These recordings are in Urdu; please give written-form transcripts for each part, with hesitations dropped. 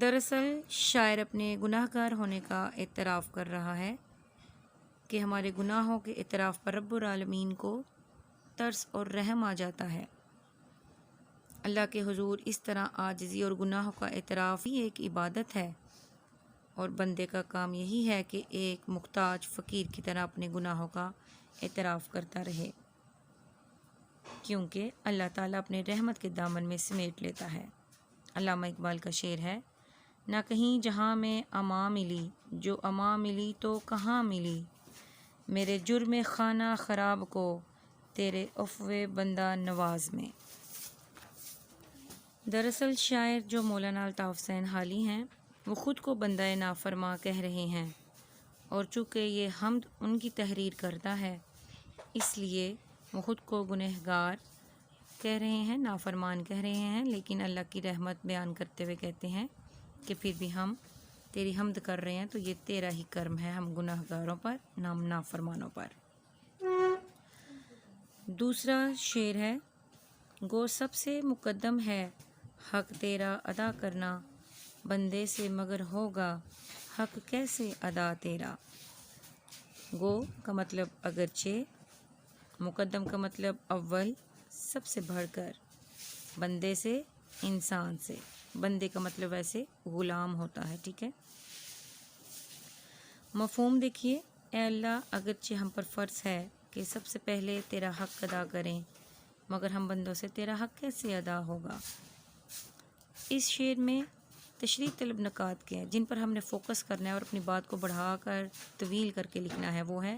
دراصل شاعر اپنے گناہ گار ہونے کا اعتراف کر رہا ہے کہ ہمارے گناہوں کے اعتراف پر رب العالمین کو ترس اور رحم آ جاتا ہے۔ اللہ کے حضور اس طرح عاجزی اور گناہوں کا اعتراف ہی ایک عبادت ہے، اور بندے کا کام یہی ہے کہ ایک محتاج فقیر کی طرح اپنے گناہوں کا اعتراف کرتا رہے، کیونکہ اللہ تعالیٰ اپنے رحمت کے دامن میں سمیٹ لیتا ہے۔ علامہ اقبال کا شعر ہے، نہ کہیں جہاں میں اما ملی، جو اما ملی تو کہاں ملی، میرے جرم خانہ خراب کو تیرے عفو بندہ نواز میں۔ دراصل شاعر جو مولانا الطاف حسین حالی ہیں وہ خود کو بندہ نافرما کہہ رہے ہیں، اور چونکہ یہ حمد ان کی تحریر کرتا ہے اس لیے وہ خود کو گنہگار کہہ رہے ہیں، نافرمان کہہ رہے ہیں، لیکن اللہ کی رحمت بیان کرتے ہوئے کہتے ہیں کہ پھر بھی ہم تیری حمد کر رہے ہیں تو یہ تیرا ہی کرم ہے، ہم گناہ گاروں پر، ہم نافرمانوں پر۔ دوسرا شعر ہے، گو سب سے مقدم ہے حق تیرا ادا کرنا، بندے سے مگر ہوگا حق کیسے ادا تیرا۔ گو کا مطلب اگرچہ، مقدم کا مطلب اول، سب سے بڑھ کر، بندے سے، انسان سے، بندے کا مطلب ویسے غلام ہوتا ہے، ٹھیک ہے۔ مفہوم دیکھیے، اے اللہ اگرچہ ہم پر فرض ہے کہ سب سے پہلے تیرا حق ادا کریں، مگر ہم بندوں سے تیرا حق کیسے ادا ہوگا۔ اس شعر میں تشریح طلب نکات کے ہیں جن پر ہم نے فوکس کرنا ہے اور اپنی بات کو بڑھا کر طویل کر کے لکھنا ہے، وہ ہے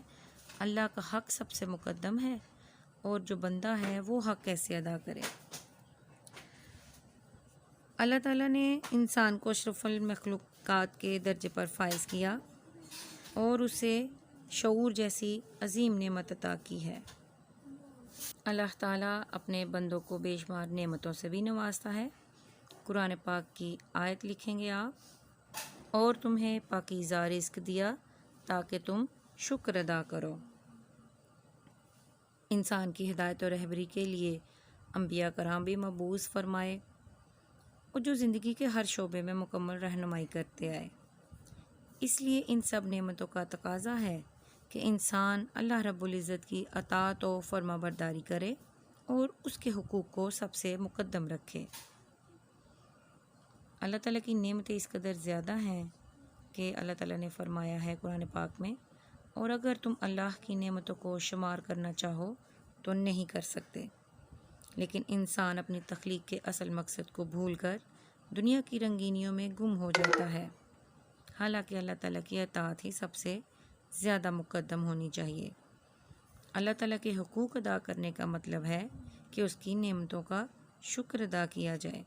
اللہ کا حق سب سے مقدم ہے، اور جو بندہ ہے وہ حق کیسے ادا کرے۔ اللہ تعالیٰ نے انسان کو اشرف المخلوقات کے درجے پر فائز کیا اور اسے شعور جیسی عظیم نعمت عطا کی ہے۔ اللہ تعالیٰ اپنے بندوں کو بے شمار نعمتوں سے بھی نوازتا ہے۔ قرآن پاک کی آیت لکھیں گے آپ، اور تمہیں پاکیزہ رزق دیا تاکہ تم شکر ادا کرو۔ انسان کی ہدایت و رہبری کے لیے انبیاء کرام بھی مبعوث فرمائے، اور جو زندگی کے ہر شعبے میں مکمل رہنمائی کرتے آئے۔ اس لیے ان سب نعمتوں کا تقاضا ہے کہ انسان اللہ رب العزت کی اطاعت و فرما برداری کرے اور اس کے حقوق کو سب سے مقدم رکھے۔ اللہ تعالیٰ کی نعمتیں اس قدر زیادہ ہیں کہ اللہ تعالیٰ نے فرمایا ہے قرآن پاک میں، اور اگر تم اللہ کی نعمتوں کو شمار کرنا چاہو تو نہیں کر سکتے، لیکن انسان اپنی تخلیق کے اصل مقصد کو بھول کر دنیا کی رنگینیوں میں گم ہو جاتا ہے، حالانکہ اللہ تعالیٰ کی اطاعت ہی سب سے زیادہ مقدم ہونی چاہیے۔ اللہ تعالیٰ کے حقوق ادا کرنے کا مطلب ہے کہ اس کی نعمتوں کا شکر ادا کیا جائے۔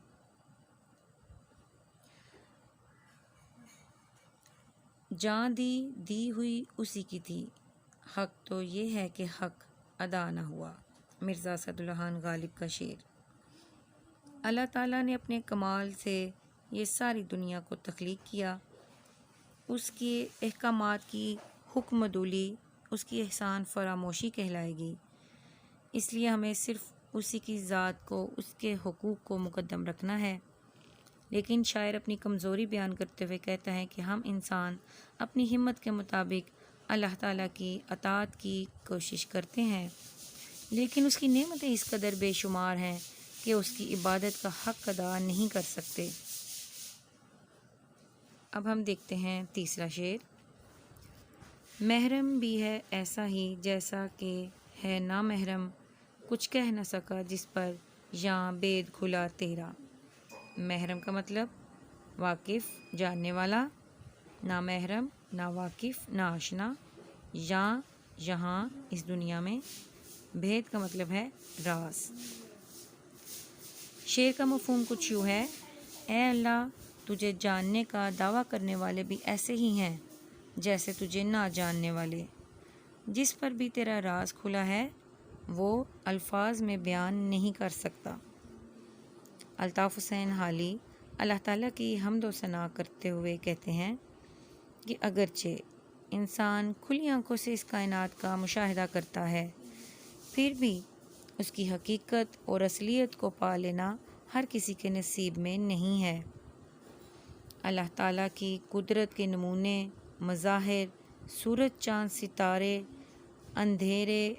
جان دی ہوئی اسی کی تھی، حق تو یہ ہے کہ حق ادا نہ ہوا۔ مرزا اسد اللہ خان غالب کا شعر۔ اللہ تعالیٰ نے اپنے کمال سے یہ ساری دنیا کو تخلیق کیا، اس کے احکامات کی حکم عدولی اس کی احسان فراموشی کہلائے گی، اس لیے ہمیں صرف اسی کی ذات کو، اس کے حقوق کو مقدم رکھنا ہے۔ لیکن شاعر اپنی کمزوری بیان کرتے ہوئے کہتا ہے کہ ہم انسان اپنی ہمت کے مطابق اللہ تعالیٰ کی اطاعت کی کوشش کرتے ہیں، لیکن اس کی نعمتیں اس قدر بے شمار ہیں کہ اس کی عبادت کا حق ادا نہیں کر سکتے۔ اب ہم دیکھتے ہیں تیسرا شعر۔ محرم بھی ہے ایسا ہی جیسا کہ ہے نامحرم، کچھ کہہ نہ سکا جس پر یاں بید کھلا تیرا۔ محرم کا مطلب واقف، جاننے والا، نامحرم، نا واقف، نا آشنا، یہاں اس دنیا میں، بھید کا مطلب ہے راز۔ شعر کا مفہوم کچھ یوں ہے، اے اللہ تجھے جاننے کا دعویٰ کرنے والے بھی ایسے ہی ہیں جیسے تجھے نہ جاننے والے، جس پر بھی تیرا راز کھلا ہے وہ الفاظ میں بیان نہیں کر سکتا۔ الطاف حسین حالی اللہ تعالیٰ کی حمد و ثنا کرتے ہوئے کہتے ہیں کہ اگرچہ انسان کھلی آنکھوں سے اس کائنات کا مشاہدہ کرتا ہے، پھر بھی اس کی حقیقت اور اصلیت کو پا لینا ہر کسی کے نصیب میں نہیں ہے۔ اللہ تعالیٰ کی قدرت کے نمونے، مظاہر، سورج چاند ستارے، اندھیرے،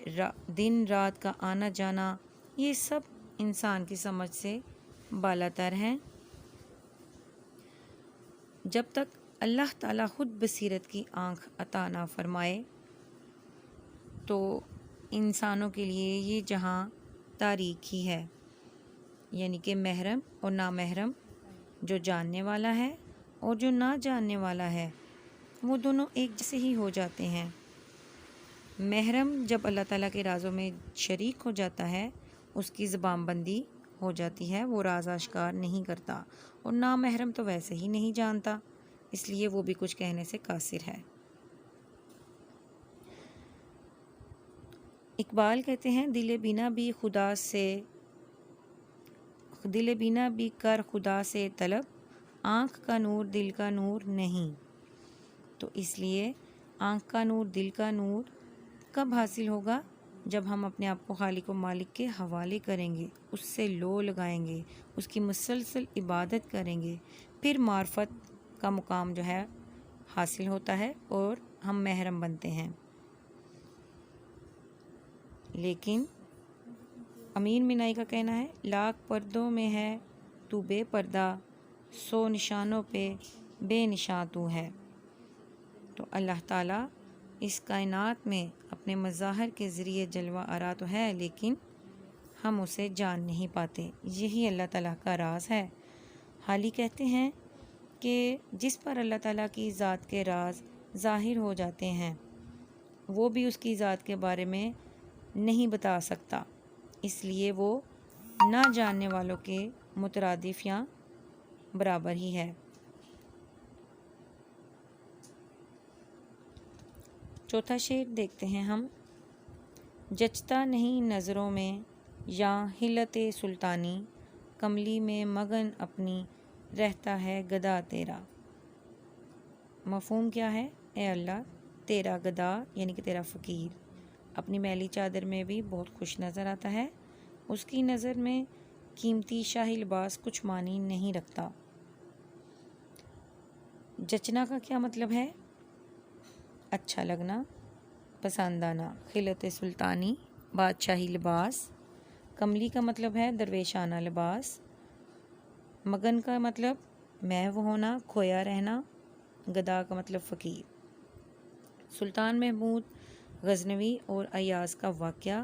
دن رات کا آنا جانا، یہ سب انسان کی سمجھ سے بالاتر ہیں۔ جب تک اللہ تعالیٰ خود بصیرت کی آنکھ عطا نہ فرمائے تو انسانوں کے لیے یہ جہاں تاریک ہی ہے، یعنی کہ محرم اور نامحرم، جو جاننے والا ہے اور جو نہ جاننے والا ہے، وہ دونوں ایک جیسے ہی ہو جاتے ہیں۔ محرم جب اللہ تعالیٰ کے رازوں میں شریک ہو جاتا ہے، اس کی زبان بندی ہو جاتی ہے، وہ راز آشکار نہیں کرتا، اور نامحرم تو ویسے ہی نہیں جانتا، اس لیے وہ بھی کچھ کہنے سے قاصر ہے۔ اقبال کہتے ہیں، دل بینا بھی کر خدا سے طلب، آنکھ کا نور دل کا نور نہیں۔ تو اس لیے آنکھ کا نور دل کا نور کب حاصل ہوگا؟ جب ہم اپنے آپ کو خالق و مالک کے حوالے کریں گے، اس سے لو لگائیں گے، اس کی مسلسل عبادت کریں گے، پھر معرفت کا مقام جو ہے حاصل ہوتا ہے اور ہم محرم بنتے ہیں۔ لیکن امین مینائی کا کہنا ہے، لاکھ پردوں میں ہے تو بے پردہ، 100 نشانوں پہ بے نشاں تو ہے۔ تو اللہ تعالیٰ اس کائنات میں اپنے مظاہر کے ذریعے جلوہ آرا تو ہے، لیکن ہم اسے جان نہیں پاتے۔ یہی اللہ تعالیٰ کا راز ہے۔ حالی کہتے ہیں کہ جس پر اللہ تعالیٰ کی ذات کے راز ظاہر ہو جاتے ہیں، وہ بھی اس کی ذات کے بارے میں نہیں بتا سکتا، اس لیے وہ نہ جاننے والوں کے مترادف یا برابر ہی ہے۔ چوتھا شعر دیکھتے ہیں ہم۔ جچتا نہیں نظروں میں یا حلت سلطانی، کملی میں مگن اپنی رہتا ہے گدا تیرا۔ مفہوم کیا ہے؟ اے اللہ، تیرا گدا یعنی کہ تیرا فقیر اپنی میلی چادر میں بھی بہت خوش نظر آتا ہے، اس کی نظر میں قیمتی شاہی لباس کچھ معنی نہیں رکھتا۔ جچنا کا کیا مطلب ہے؟ اچھا لگنا، پسند آنا۔ خلت سلطانی، بادشاہی لباس۔ کملی کا مطلب ہے درویشانہ لباس۔ مگن کا مطلب محو ہونا، کھویا رہنا۔ گدا کا مطلب فقیر۔ سلطان محمود غزنوی اور ایاز کا واقعہ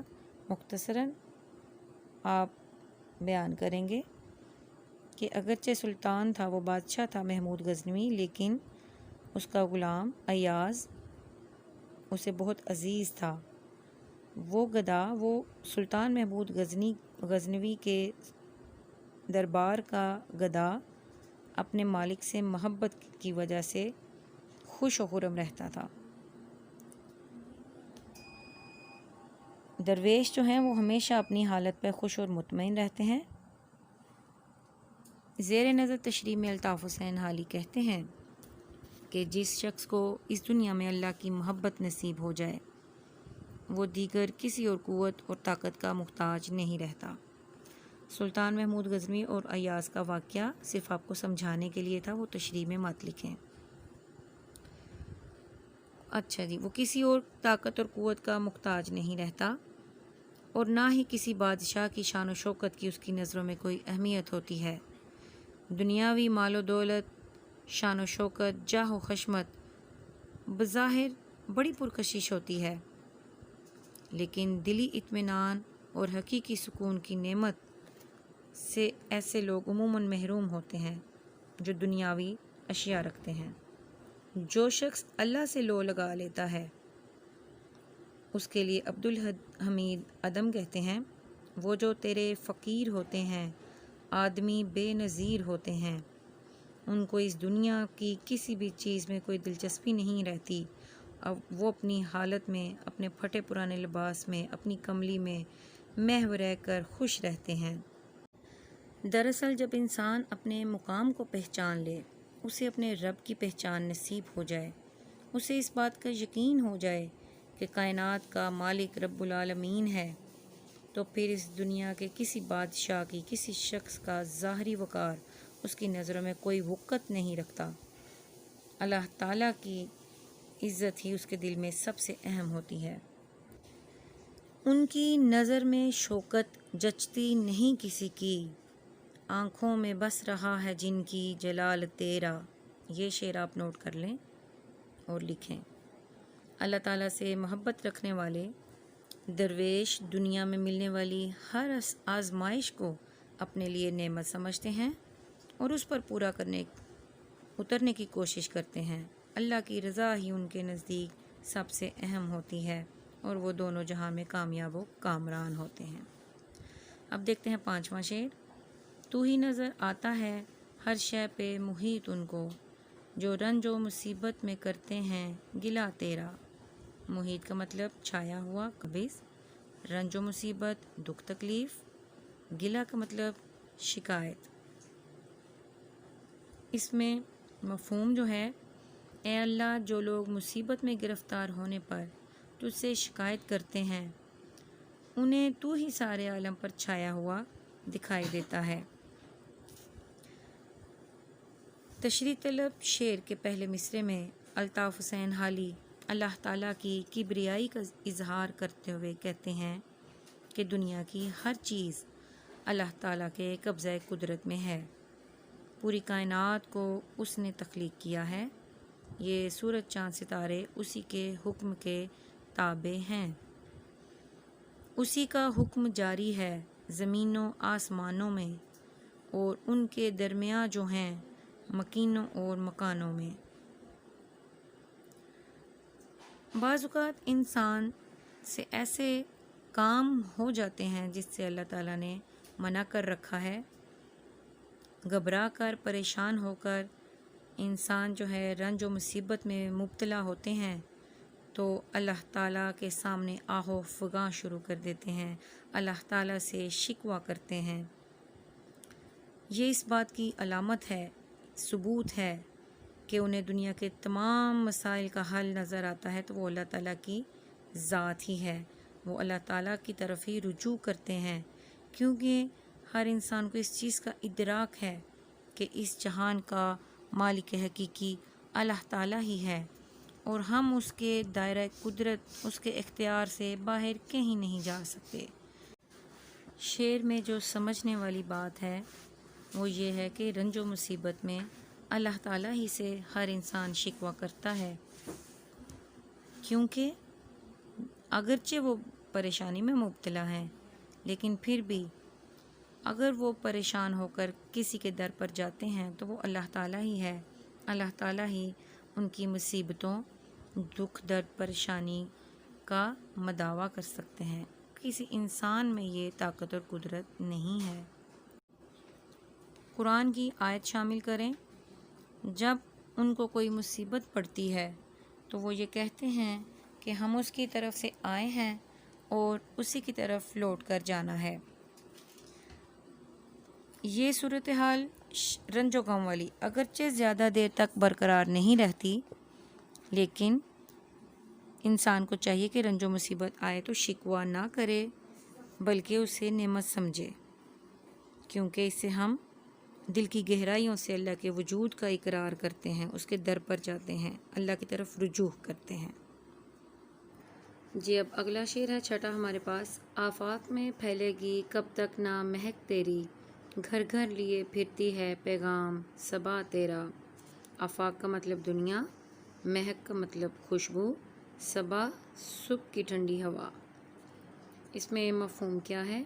مختصراً آپ بیان کریں گے کہ اگرچہ سلطان تھا، وہ بادشاہ تھا محمود غزنوی، لیکن اس کا غلام ایاز اسے بہت عزیز تھا۔ وہ گدا، وہ سلطان محمود غزنوی کے دربار کا گدا، اپنے مالک سے محبت کی وجہ سے خوش و خرم رہتا تھا۔ درویش جو ہیں وہ ہمیشہ اپنی حالت پہ خوش اور مطمئن رہتے ہیں۔ زیر نظر تشریح میں الطاف حسین حالی کہتے ہیں کہ جس شخص کو اس دنیا میں اللہ کی محبت نصیب ہو جائے، وہ دیگر کسی اور قوت اور طاقت کا محتاج نہیں رہتا۔ سلطان محمود غزنوی اور ایاز کا واقعہ صرف آپ کو سمجھانے کے لیے تھا، وہ تشریح میں مت لکھیں۔ اچھا جی، وہ کسی اور طاقت اور قوت کا محتاج نہیں رہتا، اور نہ ہی کسی بادشاہ کی شان و شوکت کی اس کی نظروں میں کوئی اہمیت ہوتی ہے۔ دنیاوی مال و دولت، شان و شوکت، جاہ و خشمت بظاہر بڑی پرکشش ہوتی ہے، لیکن دلی اطمینان اور حقیقی سکون کی نعمت سے ایسے لوگ عموماً محروم ہوتے ہیں جو دنیاوی اشیاء رکھتے ہیں۔ جو شخص اللہ سے لو لگا لیتا ہے، اس کے لیے عبدالحمید عدم کہتے ہیں، وہ جو تیرے فقیر ہوتے ہیں، آدمی بے نظیر ہوتے ہیں، ان کو اس دنیا کی کسی بھی چیز میں کوئی دلچسپی نہیں رہتی، اب وہ اپنی حالت میں، اپنے پھٹے پرانے لباس میں، اپنی کملی میں محو رہ کر خوش رہتے ہیں۔ دراصل جب انسان اپنے مقام کو پہچان لے، اسے اپنے رب کی پہچان نصیب ہو جائے، اسے اس بات کا یقین ہو جائے کہ کائنات کا مالک رب العالمین ہے، تو پھر اس دنیا کے کسی بادشاہ کی، کسی شخص کا ظاہری وقار اس کی نظروں میں کوئی وقت نہیں رکھتا۔ اللہ تعالیٰ کی عزت ہی اس کے دل میں سب سے اہم ہوتی ہے۔ ان کی نظر میں شوکت جچتی نہیں کسی کی، آنکھوں میں بس رہا ہے جن کی جلال تیرا۔ یہ شعر آپ نوٹ کر لیں اور لکھیں۔ اللہ تعالیٰ سے محبت رکھنے والے درویش دنیا میں ملنے والی ہر آزمائش کو اپنے لیے نعمت سمجھتے ہیں اور اس پر پورا اترنے کی کوشش کرتے ہیں۔ اللہ کی رضا ہی ان کے نزدیک سب سے اہم ہوتی ہے اور وہ دونوں جہاں میں کامیاب و کامران ہوتے ہیں۔ اب دیکھتے ہیں 5واں شعر۔ تو ہی نظر آتا ہے ہر شے پہ محیط ان کو، جو رنج و مصیبت میں کرتے ہیں گلہ تیرا۔ محیط کا مطلب چھایا ہوا، قابض، رنج و مصیبت دکھ تکلیف، گلہ کا مطلب شکایت۔ اس میں مفہوم جو ہے، اے اللہ جو لوگ مصیبت میں گرفتار ہونے پر تجھ سے شکایت کرتے ہیں انہیں تو ہی سارے عالم پر چھایا ہوا دکھائی دیتا ہے۔ تشریح طلب شعر کے پہلے مصرعے میں الطاف حسین حالی اللہ تعالیٰ کی کبریائی کا اظہار کرتے ہوئے کہتے ہیں کہ دنیا کی ہر چیز اللہ تعالیٰ کے قبضۂ قدرت میں ہے، پوری کائنات کو اس نے تخلیق کیا ہے، یہ سورج چاند ستارے اسی کے حکم کے تابع ہیں، اسی کا حکم جاری ہے زمینوں آسمانوں میں اور ان کے درمیان جو ہیں مکینوں اور مکانوں میں۔ بعض اوقات انسان سے ایسے کام ہو جاتے ہیں جس سے اللہ تعالیٰ نے منع کر رکھا ہے، گھبرا کر پریشان ہو کر انسان جو ہے رنج و مصیبت میں مبتلا ہوتے ہیں تو اللہ تعالیٰ کے سامنے آہو فغاں شروع کر دیتے ہیں، اللہ تعالیٰ سے شکوہ کرتے ہیں۔ یہ اس بات کی علامت ہے، ثبوت ہے کہ انہیں دنیا کے تمام مسائل کا حل نظر آتا ہے تو وہ اللہ تعالیٰ کی ذات ہی ہے، وہ اللہ تعالیٰ کی طرف ہی رجوع کرتے ہیں، کیونکہ ہر انسان کو اس چیز کا ادراک ہے کہ اس جہان کا مالک حقیقی اللہ تعالیٰ ہی ہے اور ہم اس کے دائرہ قدرت، اس کے اختیار سے باہر کہیں نہیں جا سکتے۔ شعر میں جو سمجھنے والی بات ہے وہ یہ ہے کہ رنج و مصیبت میں اللہ تعالیٰ ہی سے ہر انسان شکوہ کرتا ہے، کیونکہ اگرچہ وہ پریشانی میں مبتلا ہیں لیکن پھر بھی اگر وہ پریشان ہو کر کسی کے در پر جاتے ہیں تو وہ اللہ تعالیٰ ہی ہے، اللہ تعالیٰ ہی ان کی مصیبتوں، دکھ درد پریشانی کا مداوع کر سکتے ہیں، کسی انسان میں یہ طاقت اور قدرت نہیں ہے۔ قرآن کی آیت شامل کریں، جب ان کو کوئی مصیبت پڑتی ہے تو وہ یہ کہتے ہیں کہ ہم اس کی طرف سے آئے ہیں اور اسی کی طرف لوٹ کر جانا ہے۔ یہ صورتحال رنج و غم والی اگرچہ زیادہ دیر تک برقرار نہیں رہتی، لیکن انسان کو چاہیے کہ رنج و مصیبت آئے تو شکوہ نہ کرے بلکہ اسے نعمت سمجھے، کیونکہ اس سے ہم دل کی گہرائیوں سے اللہ کے وجود کا اقرار کرتے ہیں، اس کے در پر جاتے ہیں، اللہ کی طرف رجوع کرتے ہیں۔ جی اب اگلا شعر ہے 6 ہمارے پاس۔ آفاق میں پھیلے گی کب تک نہ مہک تیری، گھر گھر لیے پھرتی ہے پیغام صبا تیرا۔ آفاق کا مطلب دنیا، مہک کا مطلب خوشبو، صبا صبح کی ٹھنڈی ہوا۔ اس میں مفہوم کیا ہے؟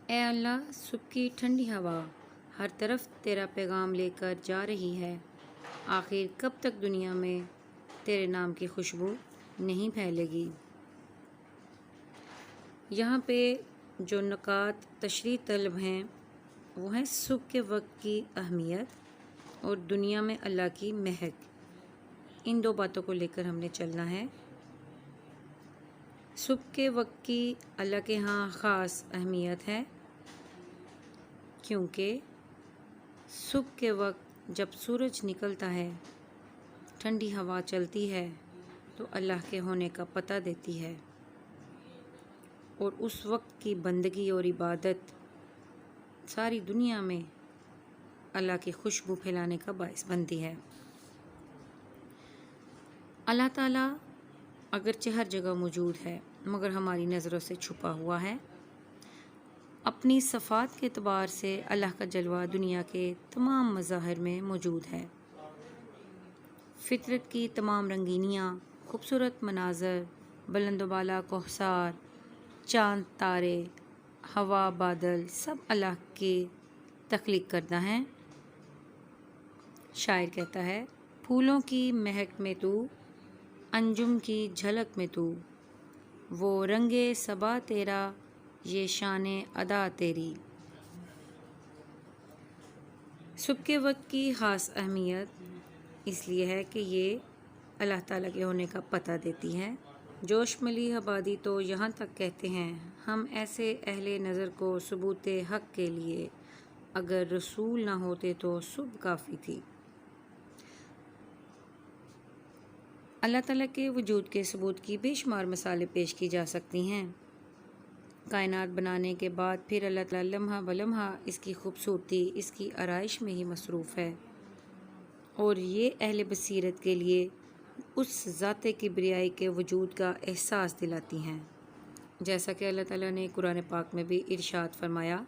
اے اللہ صبح کی ٹھنڈی ہوا ہر طرف تیرا پیغام لے کر جا رہی ہے، آخر کب تک دنیا میں تیرے نام کی خوشبو نہیں پھیلے گی۔ یہاں پہ جو نکات تشریح طلب ہیں وہ ہیں صبح کے وقت کی اہمیت اور دنیا میں اللہ کی مہک، ان دو باتوں کو لے کر ہم نے چلنا ہے۔ صبح کے وقت کی اللہ کے ہاں خاص اہمیت ہے، کیونکہ صبح کے وقت جب سورج نکلتا ہے، ٹھنڈی ہوا چلتی ہے تو اللہ کے ہونے کا پتہ دیتی ہے، اور اس وقت کی بندگی اور عبادت ساری دنیا میں اللہ کی خوشبو پھیلانے کا باعث بنتی ہے۔ اللہ تعالیٰ اگرچہ ہر جگہ موجود ہے مگر ہماری نظروں سے چھپا ہوا ہے۔ اپنی صفات کے اعتبار سے اللہ کا جلوہ دنیا کے تمام مظاہر میں موجود ہے۔ فطرت کی تمام رنگینیاں، خوبصورت مناظر، بلند و بالا کوہسار، چاند تارے، ہوا بادل، سب اللہ کی تخلیق کردہ ہیں۔ شاعر کہتا ہے، پھولوں کی مہک میں تو، انجم کی جھلک میں تو، وہ رنگ صبا تیرا، یہ شان ادا تیری۔ صبح کے وقت کی خاص اہمیت اس لیے ہے کہ یہ اللہ تعالیٰ کے ہونے کا پتہ دیتی ہے۔ جوش ملی آبادی تو یہاں تک کہتے ہیں، ہم ایسے اہل نظر کو ثبوت حق کے لیے اگر رسول نہ ہوتے تو صبح کافی تھی۔ اللہ تعالیٰ کے وجود کے ثبوت کی بے شمار مثالیں پیش کی جا سکتی ہیں۔ کائنات بنانے کے بعد پھر اللہ تعالیٰ لمحہ بلمحہ اس کی خوبصورتی، اس کی آرائش میں ہی مصروف ہے، اور یہ اہل بصیرت کے لیے اس ذات کبریائی کے وجود کا احساس دلاتی ہیں۔ جیسا کہ اللہ تعالیٰ نے قرآن پاک میں بھی ارشاد فرمایا،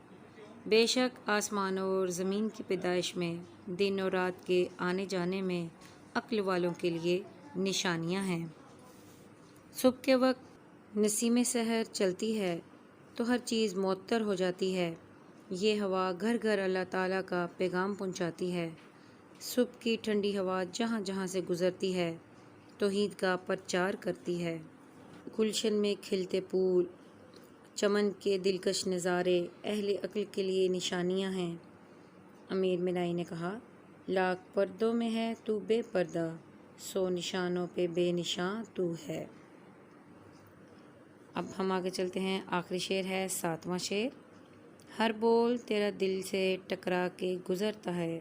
بے شک آسمان اور زمین کی پیدائش میں، دن اور رات کے آنے جانے میں عقل والوں کے لیے نشانیاں ہیں۔ صبح کے وقت نسیم سحر چلتی ہے تو ہر چیز معطر ہو جاتی ہے۔ یہ ہوا گھر گھر اللہ تعالیٰ کا پیغام پہنچاتی ہے۔ صبح کی ٹھنڈی ہوا جہاں جہاں سے گزرتی ہے توحید کا پرچار کرتی ہے۔ گلشن میں کھلتے پھول، چمن کے دلکش نظارے اہل عقل کے لیے نشانیاں ہیں۔ امیر مینائی نے کہا، لاکھ پردوں میں ہے تو بے پردہ، 100 نشانوں پہ بے نشاں تو ہے۔ اب ہم آگے چلتے ہیں، آخری شعر ہے 7واں شعر۔ ہر بول تیرا دل سے ٹکرا کے گزرتا ہے،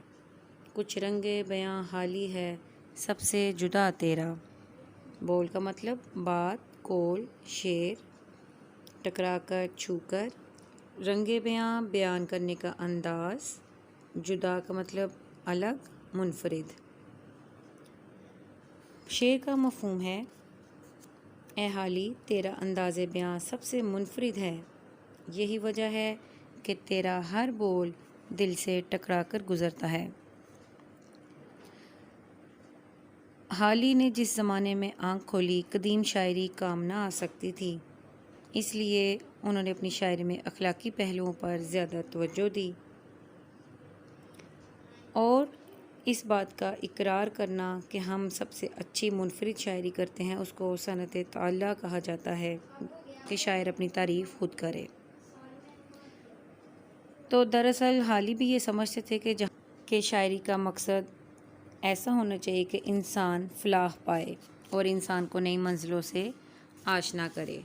کچھ رنگ بیاں حالی ہے سب سے جدا تیرا۔ بول کا مطلب بات، قول، شعر، ٹکرا کر، چھو کر، رنگ بیاں بیان کرنے کا انداز، جدا کا مطلب الگ، منفرد۔ شعر کا مفہوم ہے، اے حالی تیرا انداز بیاں سب سے منفرد ہے، یہی وجہ ہے کہ تیرا ہر بول دل سے ٹکرا کر گزرتا ہے۔ حالی نے جس زمانے میں آنکھ کھولی قدیم شاعری کام نہ آ سکتی تھی، اس لیے انہوں نے اپنی شاعری میں اخلاقی پہلوؤں پر زیادہ توجہ دی، اور اس بات کا اقرار کرنا کہ ہم سب سے اچھی منفرد شاعری کرتے ہیں اس کو صنعت تعلیٰ کہا جاتا ہے، کہ شاعر اپنی تعریف خود کرے۔ تو دراصل حالی بھی یہ سمجھتے تھے کہ کہ شاعری کا مقصد ایسا ہونا چاہیے کہ انسان فلاح پائے اور انسان کو نئی منزلوں سے آشنا کرے۔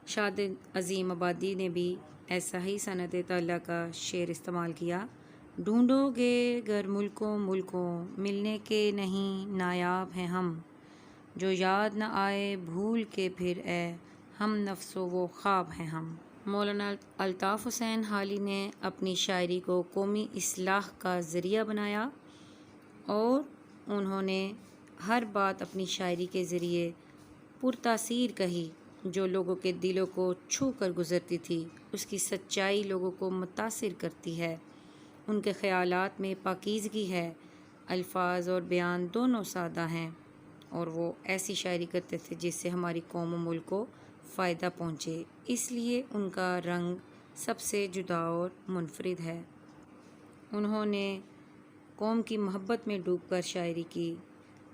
شاد عظیم آبادی نے بھی ایسا ہی صنعت تعلیٰ کا شعر استعمال کیا، ڈھونڈو گے گر ملکوں ملکوں، ملنے کے نہیں نایاب ہیں ہم، جو یاد نہ آئے بھول کے پھر اے ہم نفس و خواب ہیں ہم۔ مولانا الطاف حسین حالی نے اپنی شاعری کو قومی اصلاح کا ذریعہ بنایا، اور انہوں نے ہر بات اپنی شاعری کے ذریعے پرتاثیر کہی، جو لوگوں کے دلوں کو چھو کر گزرتی تھی۔ اس کی سچائی لوگوں کو متاثر کرتی ہے، ان کے خیالات میں پاکیزگی ہے، الفاظ اور بیان دونوں سادہ ہیں، اور وہ ایسی شاعری کرتے تھے جس سے ہماری قوم و ملک کو فائدہ پہنچے، اس لیے ان کا رنگ سب سے جدا اور منفرد ہے۔ انہوں نے قوم کی محبت میں ڈوب کر شاعری کی۔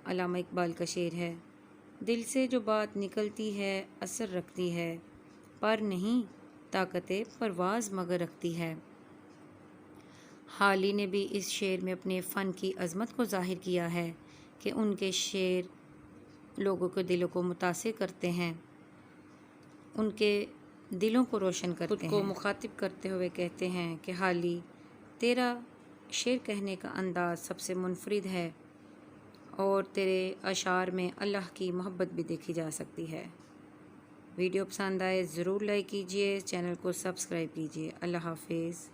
علامہ اقبال کا شعر ہے، دل سے جو بات نکلتی ہے اثر رکھتی ہے، پر نہیں طاقت پرواز مگر رکھتی ہے۔ حالی نے بھی اس شعر میں اپنے فن کی عظمت کو ظاہر کیا ہے کہ ان کے شعر لوگوں کے دلوں کو متاثر کرتے ہیں، ان کے دلوں کو روشن کرتے ہیں۔ خود کو مخاطب کرتے ہوئے کہتے ہیں کہ حالی تیرا شعر کہنے کا انداز سب سے منفرد ہے، اور تیرے اشعار میں اللہ کی محبت بھی دیکھی جا سکتی ہے۔ ویڈیو پسند آئے ضرور لائک کیجیے، چینل کو سبسکرائب کیجیے۔ اللہ حافظ۔